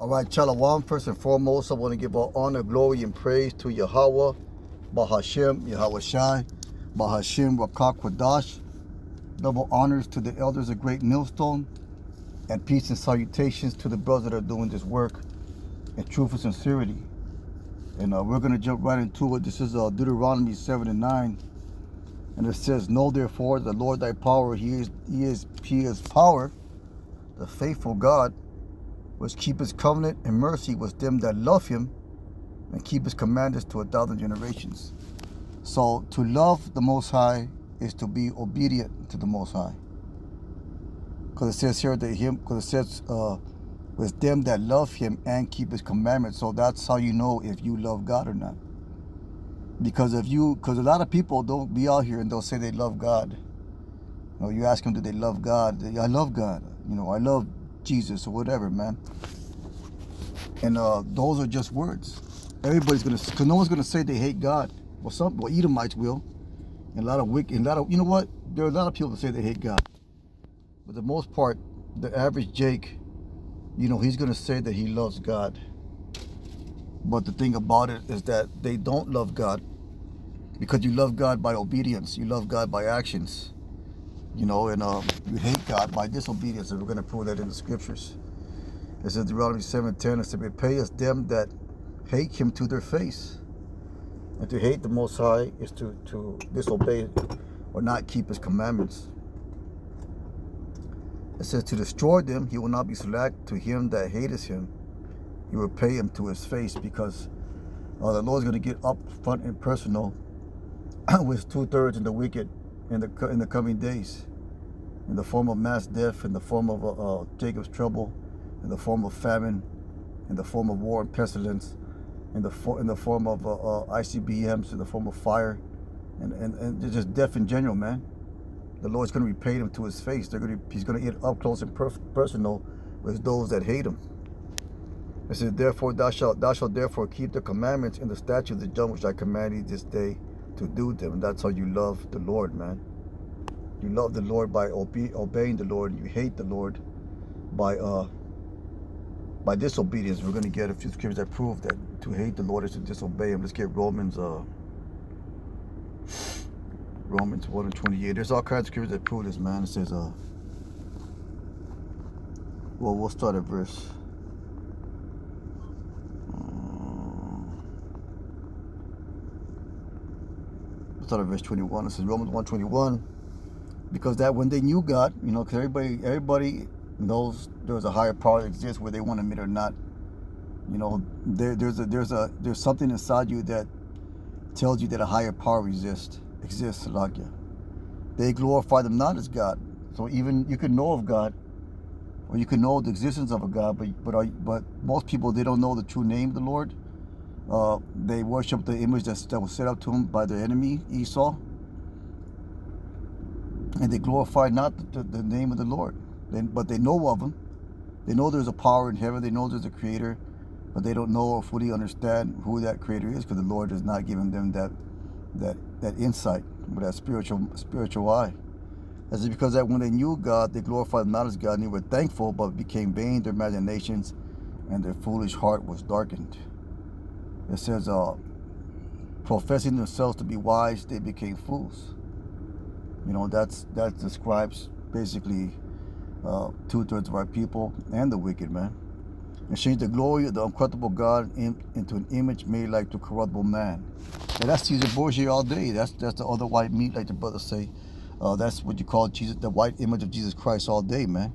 All right, Shalom. First and foremost, I want to give all honor, glory, and praise to Yahweh, Bahashem, Yahweh Shai, Bahashem, Rakak Kwadash. Double honors to the elders of Great Millstone, and peace and salutations to the brothers that are doing this work in truth and sincerity. And we're going to jump right into it. This is Deuteronomy 7 and 9. And it says, Know therefore the Lord thy power, he is power, the faithful God, which keep his covenant and mercy with them that love him, and keep his commandments to 1,000 generations. So to love the Most High is to be obedient to the Most High. Because it says here with them that love him and keep his commandments. So that's how you know if you love God or not. Because a lot of people don't be out here and they'll say they love God. You know, you ask them, do they love God? I love God. You know, I love Jesus or whatever, man. And those are just words. Everybody's gonna, because no one's gonna say they hate God. Well, Edomites will. And you know what? There are a lot of people that say they hate God. But the most part, the average Jake, you know, he's gonna say that he loves God. But the thing about it is that they don't love God, because you love God by obedience. You love God by actions. You know, and you hate God by disobedience, and we're going to prove that in the scriptures. It says Deuteronomy 7:10, it says, repay us them that hate him to their face. And to hate the Most High is to disobey or not keep his commandments. It says, to destroy them, he will not be slack to him that hateth him. He will pay him to his face, because the Lord's going to get up front and personal with 2/3 in the wicked in the coming days, in the form of mass death, in the form of Jacob's trouble, in the form of famine, in the form of war and pestilence, in the form of ICBMs, in the form of fire, and just death in general, man. The Lord's going to repay them to his face. He's going to get up close and personal with those that hate him. It says, therefore thou shalt therefore keep the commandments and the statutes, the judgments which I command thee this day, to do them. And that's how you love the Lord, man. You love the Lord by obeying the Lord. You hate the Lord by disobedience. We're going to get a few scriptures that prove that to hate the Lord is to disobey him. Let's get Romans 1:28. There's all kinds of scriptures that prove this, man. It says, well, we'll start at verse. Start at verse 21. It says Romans 1:21, because that when they knew God, you know, because everybody knows there's a higher power that exists, whether they want to admit it or not. You know, there's something inside you that tells you that a higher power exists. Like you. They glorify them not as God. So even you can know of God, or you can know the existence of a God, but most people, they don't know the true name of the Lord. They worship the image that was set up to them by their enemy Esau, and they glorify not the name of the Lord. But they know of him. They know there's a power in heaven. They know there's a creator, but they don't know or fully understand who that creator is, because the Lord has not given them that insight, with that spiritual eye. As because that when they knew God, they glorified him not as God, and they were thankful, but became vain their imaginations, and their foolish heart was darkened. It says, professing themselves to be wise, they became fools. You know, that describes basically 2/3 of our people and the wicked, man. And change the glory of the uncorruptible God into an image made like to corruptible man. And that's Caesar Borgia all day. That's the other white meat, like the brothers say. That's what you call Jesus, the white image of Jesus Christ all day, man.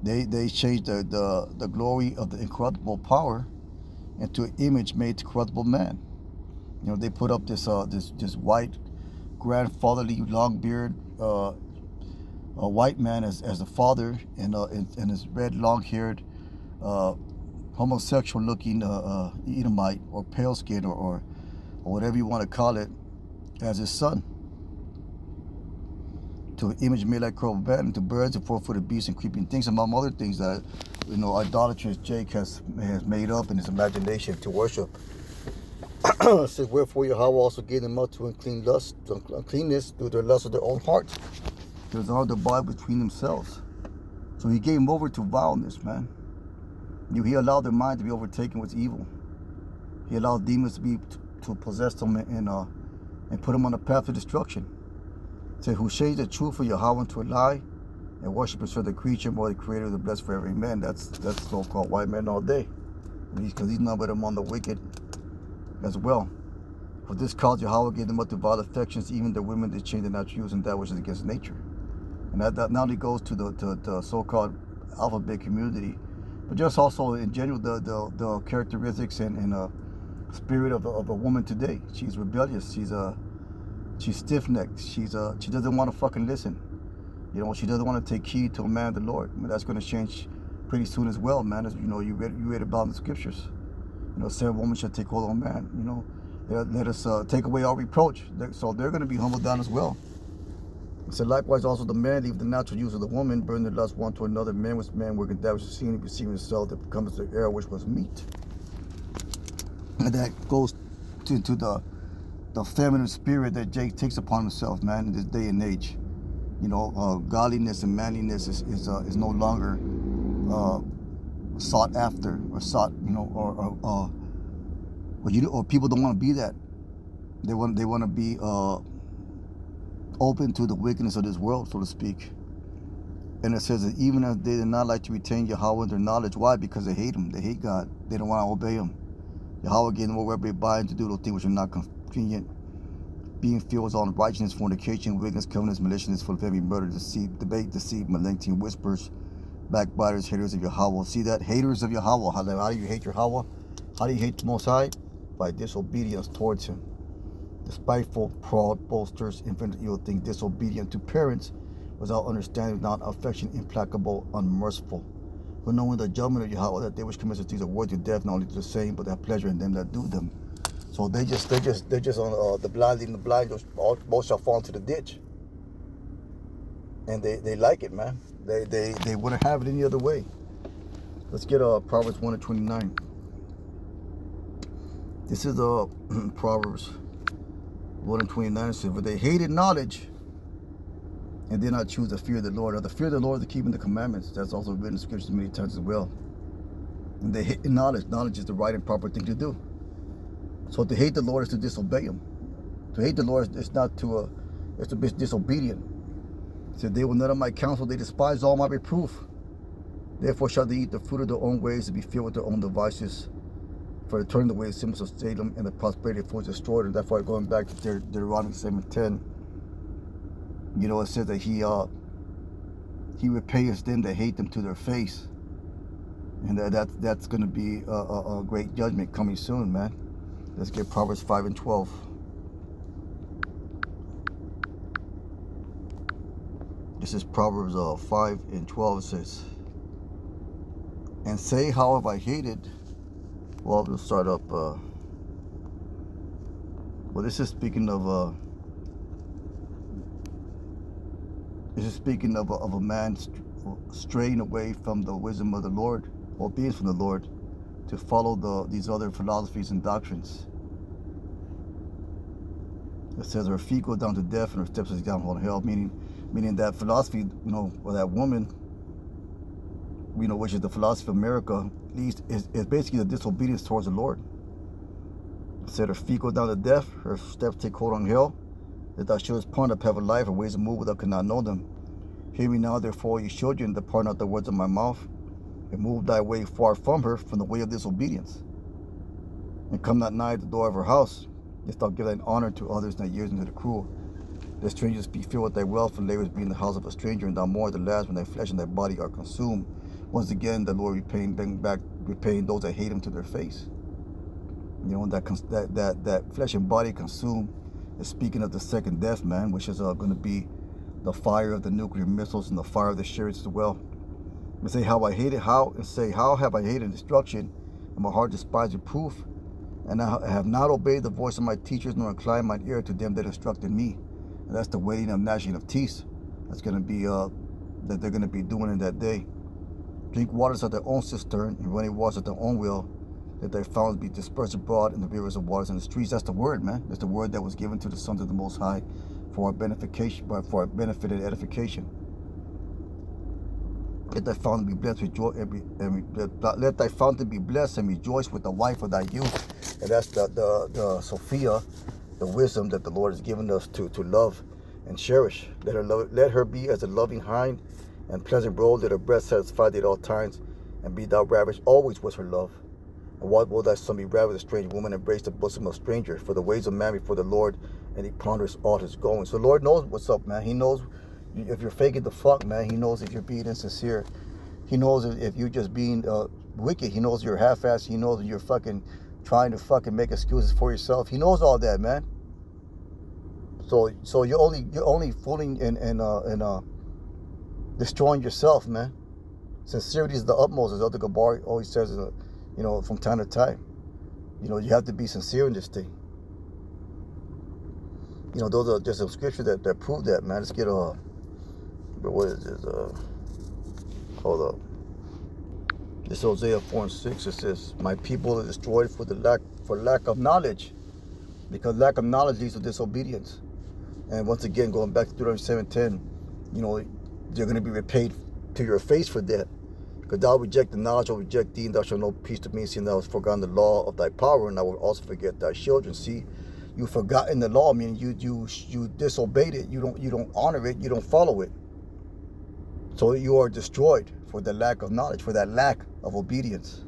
They changed the glory of the incorruptible power into an image made to corruptible man. You know, they put up this white, grandfatherly, long beard, a white man as the father, and his red, long-haired, homosexual-looking Edomite, or pale skin, or whatever you want to call it, as his son. To an image made like corruptible man, and to birds and four-footed beasts and creeping things, among other things that, you know, idolatrous Jake has made up in his imagination to worship. It says, wherefore Yahweh also gave them up to uncleanness through their lust of their own hearts. There's all the divide between themselves. So he gave them over to vileness, man. He allowed their mind to be overtaken with evil. He allowed demons to possess them and put them on the path of destruction. It said, who shades the truth of Yahweh into a lie, and worship and serve the creature more the creator of the blessed for every man. That's so-called white men all day. Because he's numbered among the wicked as well. For this cause Yahweh gave them up to vile affections, even the women they changed the natural use and that which is against nature. And that not only goes to the so-called alphabet community, but just also in general the characteristics and spirit of a woman today. She's rebellious. She's stiff-necked. She doesn't want to fucking listen. You know, she doesn't want to take heed to a man of the Lord. I mean, that's going to change pretty soon as well, man. As you know, you read about in the scriptures. You know, say a woman shall take hold of a man. You know, let us take away our reproach. So they're going to be humbled down as well. It said, likewise also the man leave the natural use of the woman, burn their lust one to another. Man was man, working that which was seen, receiving himself that becomes the error which was meat. And that goes to the feminine spirit that Jake takes upon himself, man, in this day and age. You know, godliness and manliness is no longer sought after or sought, you know, or people don't want to be that. They want to be open to the wickedness of this world, so to speak. And it says that even as they did not like to retain Yahweh in their knowledge. Why? Because they hate him. They hate God. They don't want to obey him. Yahweh gave them over every bind to do those things which are not convenient. Being filled with all unrighteousness, fornication, wickedness, covetousness, maliciousness, full of every murder, deceit, debate, deceit, malignity, whispers, backbiters, haters of Yahweh. See that? Haters of Yahweh. How do you hate Yahweh? How do you hate the Most High? By disobedience towards him. Despiteful, proud, boasters, infinite evil things, disobedient to parents, without understanding, without affection, implacable, unmerciful. For knowing the judgment of Yahweh, that they which commit such things are worthy of death, not only to the same, but have pleasure in them that do them. So they're just on the blind leading the blind. Most shall fall into the ditch, and they like it, man. They wouldn't have it any other way. Let's get Proverbs 1:29. This is Proverbs 1:29. It says, "For they hated knowledge, and did not choose the fear of the Lord." Or the fear of the Lord is keeping the commandments. That's also written in scriptures many times as well. And they hate knowledge. Knowledge is the right and proper thing to do. So to hate the Lord is to disobey him. To hate the Lord is not to, it's to be disobedient. It said, "They will none of my counsel, they despise all my reproof. Therefore shall they eat the fruit of their own ways and be filled with their own devices. For the turning away the symbols of Salem and the prosperity of fools destroyed." And therefore, going back to Deuteronomy 7:10, you know, it says that he repays them that hate them to their face. And that's going to be a great judgment coming soon, man. Let's get Proverbs 5:12. This is Proverbs 5:12. It says, "And say, how have I hated?" Well, we'll start up. Well, this is speaking of a man straying away from the wisdom of the Lord, or being from the Lord, to follow these other philosophies and doctrines. It says her feet go down to death and her steps is down to hell, meaning that philosophy, you know, or that woman, you know, which is the philosophy of America, is basically the disobedience towards the Lord. It said her feet go down to death, her steps take hold on hell, that thou shouldest ponder up heaven life, and ways of move without cannot know them. Hear me now, therefore, ye children, depart not the words of my mouth, and move thy way far from her, from the way of disobedience. And come not nigh the door of her house, lest thou give thine honor to others, and thy years unto the cruel. The strangers be filled with thy wealth, and labors be in the house of a stranger, and thou more at the last when thy flesh and thy body are consumed. Once again, the Lord repaying those that hate him to their face. You know, that flesh and body consumed is speaking of the second death, man, which is going to be the fire of the nuclear missiles and the fire of the chariots as well. And say, how have I hated destruction, and my heart despised reproof, and I have not obeyed the voice of my teachers, nor inclined mine ear to them that instructed me. And that's the waiting of gnashing of teeth. That's going to be that they're going to be doing in that day. Drink waters at their own cistern, and running waters at their own will, that their fountains be dispersed abroad in the rivers of waters and the streets. That's the word, man. That's the word that was given to the sons of the Most High for our benefit and edification. Let thy fountain be blessed, rejoice, let thy fountain be blessed and rejoice with the wife of thy youth. And that's the Sophia, the wisdom that the Lord has given us to love and cherish. Let her be as a loving hind and pleasant roe. Let her breast satisfy thee at all times, and be thou ravished always with her love. And what will thy son be ravished, a strange woman, embrace the bosom of stranger? For the ways of man before the Lord, and he ponders all his goings. So the Lord knows what's up, man. He knows if you're faking the fuck, man. He knows if you're being insincere. He knows if you're just being wicked. He knows you're half-assed. He knows you're fucking trying to fucking make excuses for yourself. He knows all that, man. So you're only fooling and destroying yourself, man. Sincerity is the utmost, as Elder Gabar always says, from time to time. You have to be sincere in this thing. Those are just some scriptures that prove that, man. Let's get what is this? Hold up. This Hosea 4:6. It says, "My people are destroyed for lack of knowledge, because lack of knowledge leads to disobedience." And once again, going back to Deuteronomy 7:10, they're going to be repaid to your face for that. Because thou reject the knowledge, or reject thee, and thou shalt know peace to me, seeing thou hast forgotten the law of thy power, and I will also forget thy children. See, you've forgotten the law, meaning you disobeyed it. You don't honor it. You don't follow it. So you are destroyed for the lack of knowledge, for that lack of obedience.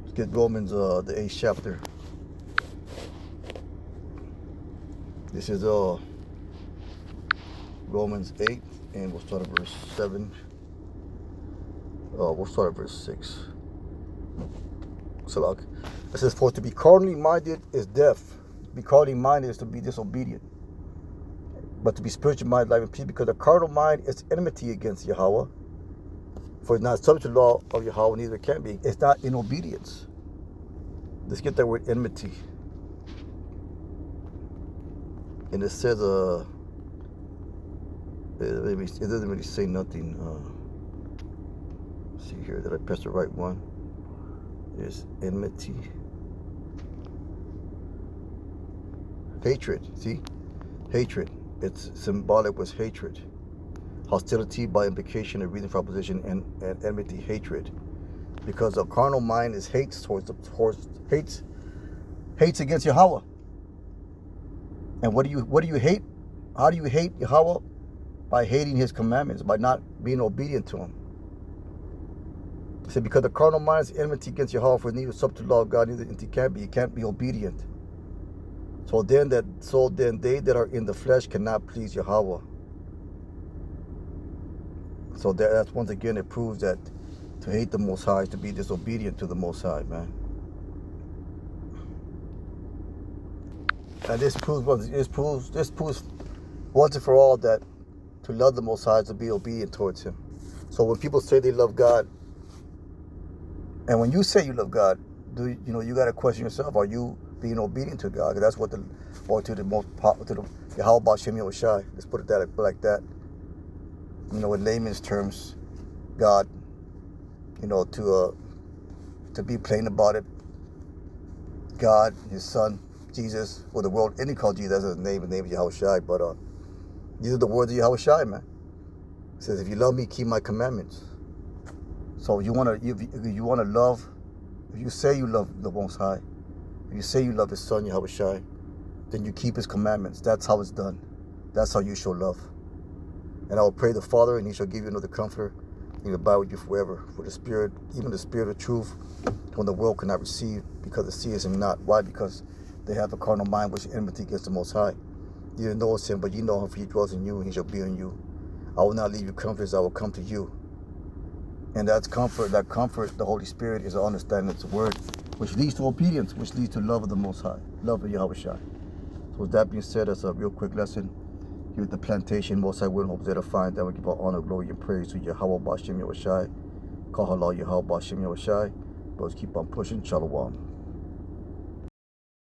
Let's get Romans the 8th chapter. This is Romans 8, and we'll start at verse 7. We'll start at verse 6. So it says, "For to be carnally minded is death." To be carnally minded is to be disobedient. But to be spiritually minded, life and peace, because the carnal mind is enmity against Yahweh. For it's not subject to the law of Yahweh, neither can be. It's not in obedience. Let's get that word enmity. And it says, it doesn't really say nothing. See here, did I press the right one? It's enmity. Hatred, see? Hatred. It's symbolic with hatred. Hostility by implication, a reason for opposition, and enmity, hatred. Because the carnal mind is hates against Yahweh. And what do you hate? How do you hate Yahweh? By hating his commandments, by not being obedient to him. It said, because the carnal mind is enmity against Yahweh, for neither subject to the law of God, neither it can't be obedient. So then they that are in the flesh cannot please Yahweh. So that's once again, it proves that to hate the Most High is to be disobedient to the Most High, man. And this proves once and for all that to love the Most High is to be obedient towards Him. So when people say they love God, and when you say you love God, you got to question yourself: are you being obedient to God? Because that's what to the Yahweh B'Shem Yahushai. Let's put it like that. In layman's terms, God. To be plain about it, God, His Son, Jesus, or the world, any called Jesus, that's His name, the name of Yahushai. But these are the words of Yahushai, man. It says, "If you love me, keep my commandments." So you want to love. If you say you love the Most High, if you say you love His Son, Yahushai, then you keep His commandments. That's how it's done. That's how you show love. And I will pray the Father, and He shall give you another Comforter. He will abide with you forever. For the Spirit, even the Spirit of truth, when the world cannot receive, because it sees Him not. Why? Because they have a carnal mind which is enmity against the Most High. You don't know Him, but you know Him, for He dwells in you, and He shall be in you. I will not leave you comfortless, I will come to you. And that comfort, the Holy Spirit, is an understanding of the Word, which leads to obedience, which leads to love of the Most High, love of Yahushai. So with that being said, that's a real quick lesson. Here at the plantation, Most High will hope that I find that we give our honor, glory, and praise to Yahweh B'Shem Yahushai. Call halal Yahweh B'Shem Yahushai. Brothers, keep on pushing. Shalom.